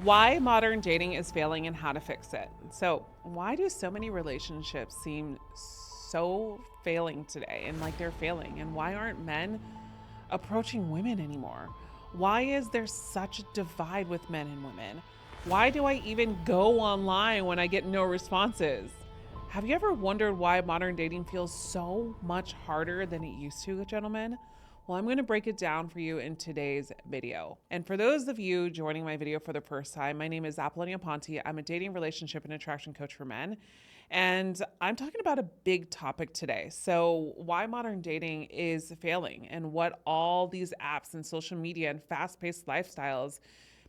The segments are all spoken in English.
Why modern dating is failing and how to fix it. So, why do so many relationships seem so failing today and like they're failing? And why aren't men approaching women anymore? Why is there such a divide with men and women? Why do I even go online when I get no responses? Have you ever wondered why modern dating feels so much harder than it used to, gentlemen? Well, I'm going to break it down for you in today's video. And for those of you joining my video for the first time, my name is Apollonia Ponti. I'm a dating, relationship, and attraction coach for men. And I'm talking about a big topic today. So, why modern dating is failing and what all these apps and social media and fast paced lifestyles,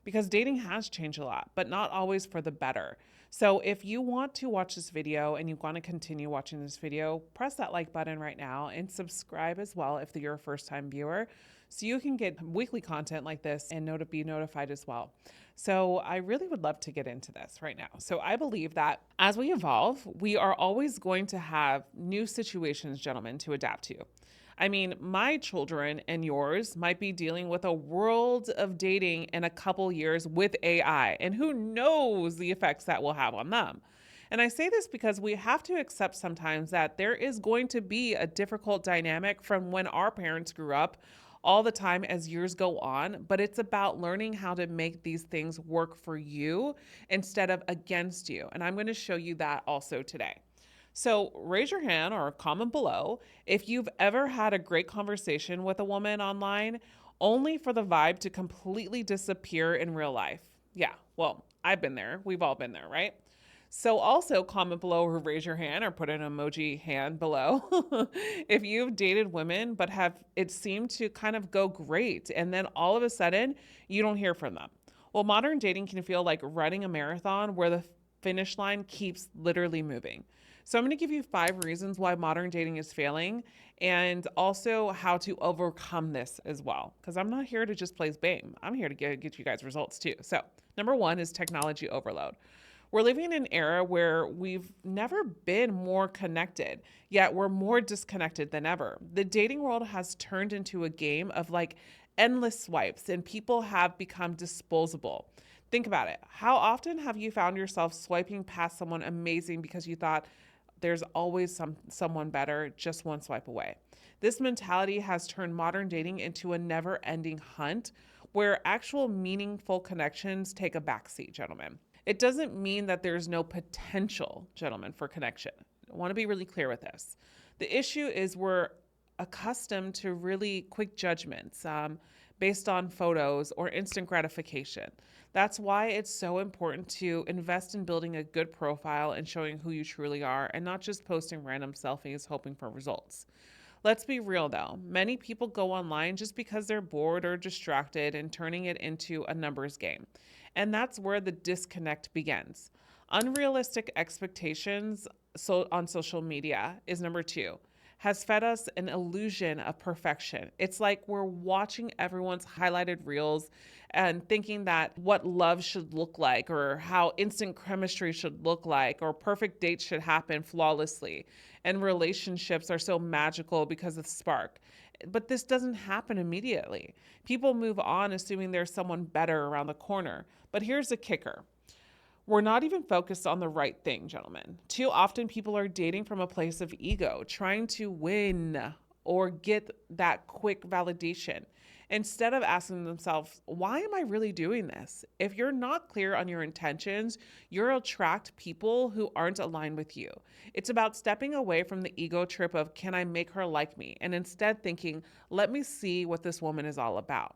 because dating has changed a lot, but not always for the better. So if you want to watch this video and you want to continue watching this video, press that like button right now and subscribe as well if you're a first time viewer so you can get weekly content like this and be notified as well. So I really would love to get into this right now. So I believe that as we evolve, we are always going to have new situations, gentlemen, to adapt to. I mean, my children and yours might be dealing with a world of dating in a couple years with AI, and who knows the effects that will have on them. And I say this because we have to accept sometimes that there is going to be a difficult dynamic from when our parents grew up all the time as years go on, but it's about learning how to make these things work for you instead of against you. And I'm going to show you that also today. So raise your hand or comment below if you've ever had a great conversation with a woman online only for the vibe to completely disappear in real life. Yeah, well, I've been there. We've all been there, right? So also comment below or raise your hand or put an emoji hand below if you've dated women but have it seemed to kind of go great and then all of a sudden you don't hear from them. Well, modern dating can feel like running a marathon where the finish line keeps literally moving. So I'm going to give you 5 reasons why modern dating is failing and also how to overcome this as well. Because I'm not here to just play game. I'm here to get you guys results too. So number 1 is technology overload. We're living in an era where we've never been more connected, yet we're more disconnected than ever. The dating world has turned into a game of like endless swipes and people have become disposable. Think about it. How often have you found yourself swiping past someone amazing because you thought there's always someone better just one swipe away? This mentality has turned modern dating into a never-ending hunt where actual meaningful connections take a backseat, gentlemen. It doesn't mean that there's no potential, gentlemen, for connection. I want to be really clear with this. The issue is we're accustomed to really quick judgments based on photos or instant gratification. That's why it's so important to invest in building a good profile and showing who you truly are and not just posting random selfies hoping for results. Let's be real though. Many people go online just because they're bored or distracted and turning it into a numbers game. And that's where the disconnect begins. Unrealistic expectations on social media is number 2, has fed us an illusion of perfection. It's like we're watching everyone's highlighted reels and thinking that what love should look like or how instant chemistry should look like or perfect dates should happen flawlessly. And relationships are so magical because of spark. But this doesn't happen immediately. People move on assuming there's someone better around the corner. But here's the kicker. We're not even focused on the right thing, gentlemen. Too often people are dating from a place of ego, trying to win or get that quick validation instead of asking themselves, why am I really doing this? If you're not clear on your intentions, you'll attract people who aren't aligned with you. It's about stepping away from the ego trip of, can I make her like me? And instead thinking, let me see what this woman is all about.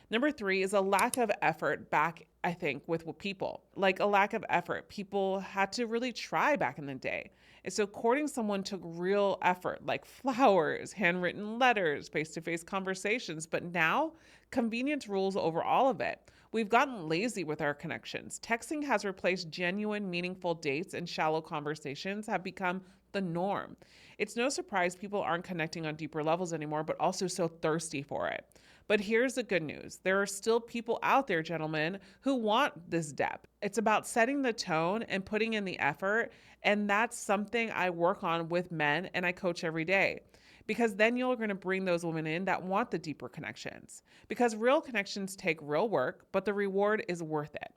Number 3 is a lack of effort back, I think, with people. Like a lack of effort. People had to really try back in the day. And so courting someone took real effort, like flowers, handwritten letters, face-to-face conversations. But now, convenience rules over all of it. We've gotten lazy with our connections. Texting has replaced genuine, meaningful dates, and shallow conversations have become the norm. It's no surprise people aren't connecting on deeper levels anymore, but also so thirsty for it. But here's the good news. There are still people out there, gentlemen, who want this depth. It's about setting the tone and putting in the effort. And that's something I work on with men and I coach every day. Because then you're going to bring those women in that want the deeper connections. Because real connections take real work, but the reward is worth it.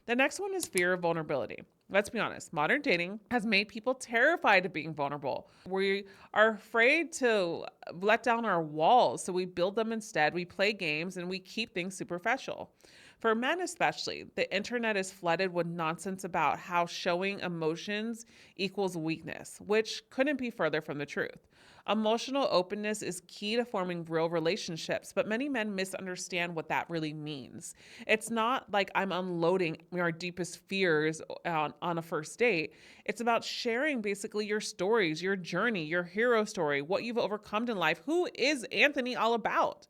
The next one is fear of vulnerability. Let's be honest, modern dating has made people terrified of being vulnerable. We are afraid to let down our walls, so we build them instead. We play games and we keep things superficial. For men, especially, the internet is flooded with nonsense about how showing emotions equals weakness, which couldn't be further from the truth. Emotional openness is key to forming real relationships, but many men misunderstand what that really means. It's not like I'm unloading our deepest fears on a first date. It's about sharing basically your stories, your journey, your hero story, what you've overcome in life. Who is Anthony all about?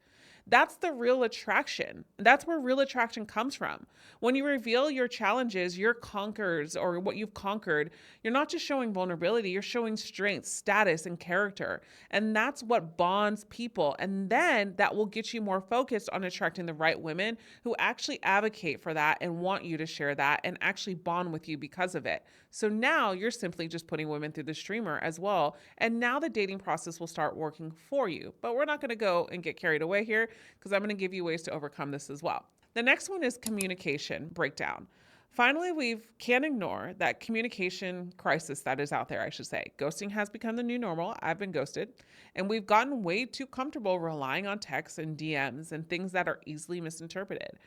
That's the real attraction. That's where real attraction comes from. When you reveal your challenges, your conquers, or what you've conquered, you're not just showing vulnerability, you're showing strength, status, and character. And that's what bonds people. And then that will get you more focused on attracting the right women who actually advocate for that and want you to share that and actually bond with you because of it. So now you're simply just putting women through the streamer as well. And now the dating process will start working for you. But we're not going to go and get carried away here because I'm going to give you ways to overcome this as well. The next one is communication breakdown. Finally, we can't ignore that communication crisis that is out there, I should say. Ghosting has become the new normal. I've been ghosted. And we've gotten way too comfortable relying on texts and DMs and things that are easily misinterpreted.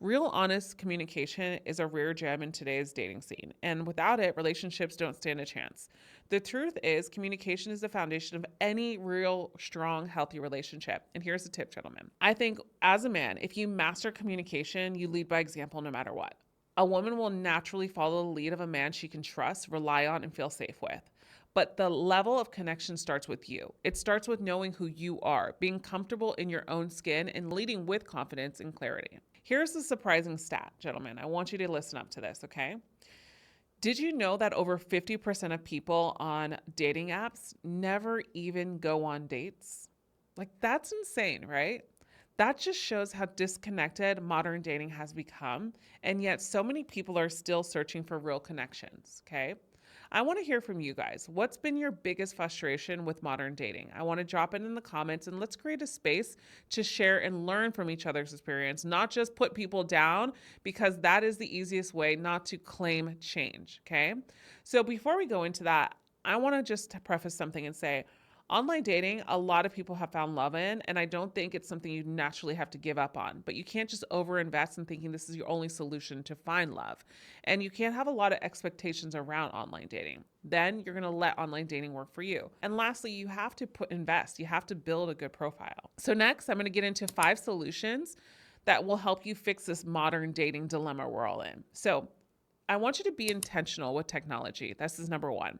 Real honest communication is a rare gem in today's dating scene, and without it, relationships don't stand a chance. The truth is, communication is the foundation of any real, strong, healthy relationship. And here's the tip, gentlemen. I think as a man, if you master communication, you lead by example no matter what. A woman will naturally follow the lead of a man she can trust, rely on, and feel safe with. But the level of connection starts with you. It starts with knowing who you are, being comfortable in your own skin, and leading with confidence and clarity. Here's the surprising stat, gentlemen. I want you to listen up to this, okay? Did you know that over 50% of people on dating apps never even go on dates? Like, that's insane, right? That just shows how disconnected modern dating has become, and yet so many people are still searching for real connections, okay? I want to hear from you guys. What's been your biggest frustration with modern dating? I want to drop it in the comments and let's create a space to share and learn from each other's experience, not just put people down, because that is the easiest way not to claim change, okay? So before we go into that, I want to just preface something and say, online dating, a lot of people have found love in, and I don't think it's something you naturally have to give up on. But you can't just overinvest in thinking this is your only solution to find love. And you can't have a lot of expectations around online dating. Then you're going to let online dating work for you. And lastly, you have to invest. You have to build a good profile. So next, I'm going to get into 5 solutions that will help you fix this modern dating dilemma we're all in. So I want you to be intentional with technology. This is number 1.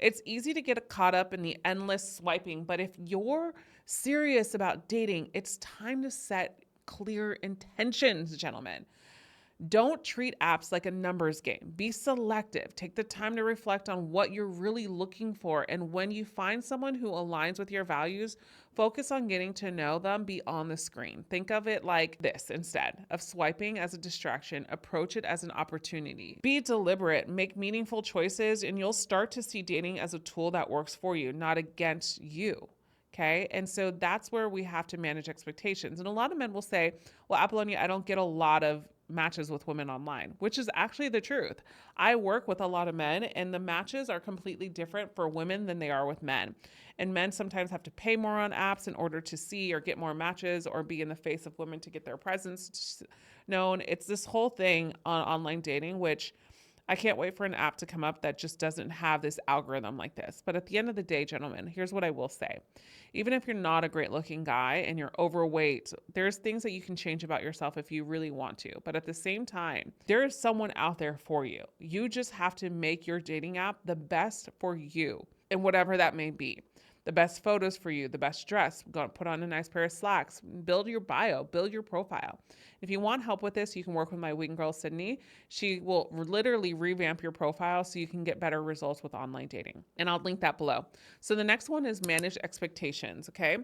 It's easy to get caught up in the endless swiping, but if you're serious about dating, it's time to set clear intentions, gentlemen. Don't treat apps like a numbers game. Be selective. Take the time to reflect on what you're really looking for. And when you find someone who aligns with your values, focus on getting to know them beyond the screen. Think of it like this instead of swiping as a distraction. Approach it as an opportunity. Be deliberate. Make meaningful choices, and you'll start to see dating as a tool that works for you, not against you. Okay. And so that's where we have to manage expectations. And a lot of men will say, well, Apollonia, I don't get a lot of matches with women online, which is actually the truth. I work with a lot of men, and the matches are completely different for women than they are with men. And men sometimes have to pay more on apps in order to see or get more matches or be in the face of women to get their presence known. It's this whole thing on online dating, which I can't wait for an app to come up that just doesn't have this algorithm like this. But at the end of the day, gentlemen, here's what I will say. Even if you're not a great looking guy and you're overweight, there's things that you can change about yourself if you really want to. But at the same time, there is someone out there for you. You just have to make your dating app the best for you, and whatever that may be. The best photos for you, the best dress, put on a nice pair of slacks, build your bio, build your profile. If you want help with this, you can work with my wing girl, Sydney. She will literally revamp your profile so you can get better results with online dating. And I'll link that below. So the next one is manage expectations, okay?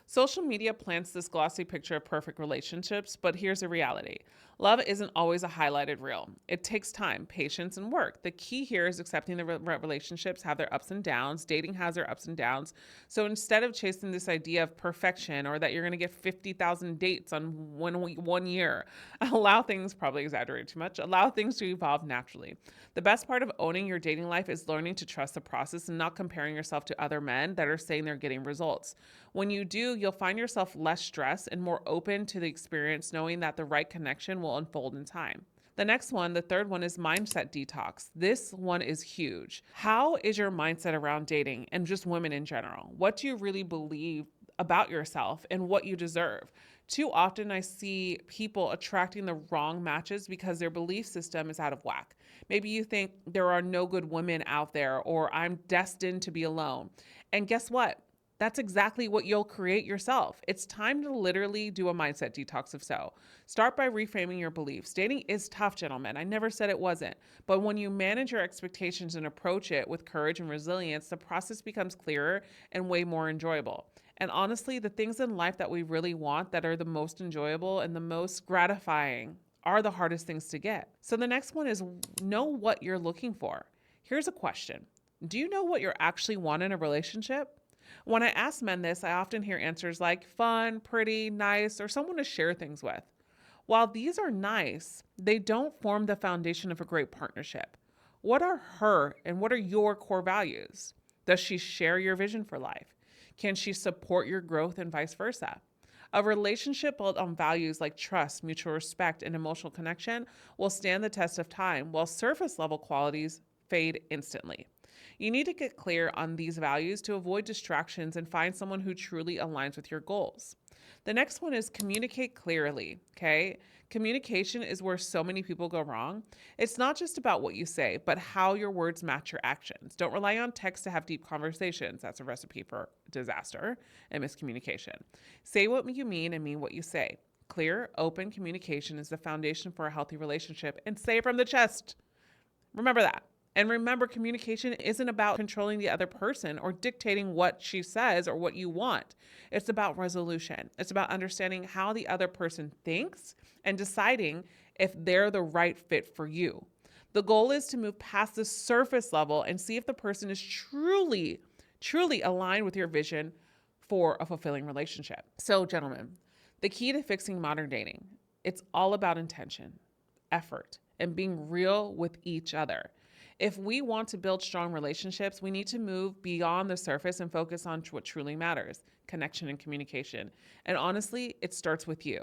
Social media plants this glossy picture of perfect relationships, but here's the reality. Love isn't always a highlighted reel. It takes time, patience, and work. The key here is accepting the relationships have their ups and downs. Dating has their ups and downs. So instead of chasing this idea of perfection or that you're going to get 50,000 dates on 1 year, allow things, probably exaggerate too much, allow things to evolve naturally. The best part of owning your dating life is learning to trust the process and not comparing yourself to other men that are saying they're getting results. When you do, you'll find yourself less stressed and more open to the experience, knowing that the right connection will unfold in time. The next one, the third one, is mindset detox. This one is huge. How is your mindset around dating and just women in general? What do you really believe about yourself and what you deserve? Too often I see people attracting the wrong matches because their belief system is out of whack. Maybe you think there are no good women out there, or I'm destined to be alone. And guess what? That's exactly what you'll create yourself. It's time to literally do a mindset detox. If so, start by reframing your beliefs. Dating is tough, gentlemen. I never said it wasn't. But when you manage your expectations and approach it with courage and resilience, the process becomes clearer and way more enjoyable. And honestly, the things in life that we really want, that are the most enjoyable and the most gratifying, are the hardest things to get. So the next one is know what you're looking for. Here's a question. Do you know what you actually want in a relationship? When I ask men this, I often hear answers like fun, pretty, nice, or someone to share things with. While these are nice, they don't form the foundation of a great partnership. What are her and what are your core values? Does she share your vision for life? Can she support your growth and vice versa? A relationship built on values like trust, mutual respect, and emotional connection will stand the test of time, while surface level qualities fade instantly. You need to get clear on these values to avoid distractions and find someone who truly aligns with your goals. The next one is communicate clearly, okay? Communication is where so many people go wrong. It's not just about what you say, but how your words match your actions. Don't rely on text to have deep conversations. That's a recipe for disaster and miscommunication. Say what you mean and mean what you say. Clear, open communication is the foundation for a healthy relationship, and say it from the chest. Remember that. And remember, communication isn't about controlling the other person or dictating what she says or what you want. It's about resolution. It's about understanding how the other person thinks and deciding if they're the right fit for you. The goal is to move past the surface level and see if the person is truly aligned with your vision for a fulfilling relationship. So, gentlemen, the key to fixing modern dating, it's all about intention, effort, and being real with each other. If we want to build strong relationships, we need to move beyond the surface and focus on what truly matters, connection and communication. And honestly, it starts with you.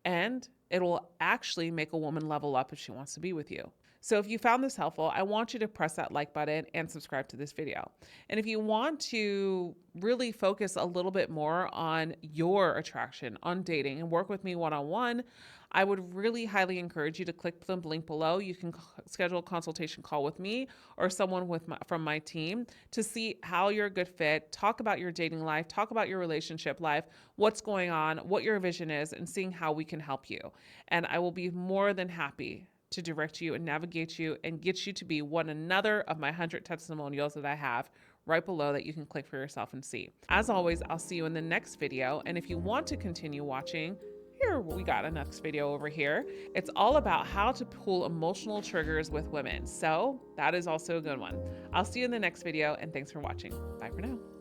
And it will actually make a woman level up if she wants to be with you. So if you found this helpful, I want you to press that like button and subscribe to this video. And if you want to really focus a little bit more on your attraction, on dating, and work with me one-on-one, I would really highly encourage you to click the link below. You can schedule a consultation call with me or someone from my team to see how you're a good fit, talk about your dating life, talk about your relationship life, what's going on, what your vision is, and seeing how we can help you. And I will be more than happy to direct you and navigate you and get you to be one another of my 100 testimonials that I have right below that you can click for yourself and see. As always, I'll see you in the next video. And if you want to continue watching, here we got a next video over here. It's all about how to pull emotional triggers with women. So that is also a good one. I'll see you in the next video, and thanks for watching. Bye for now.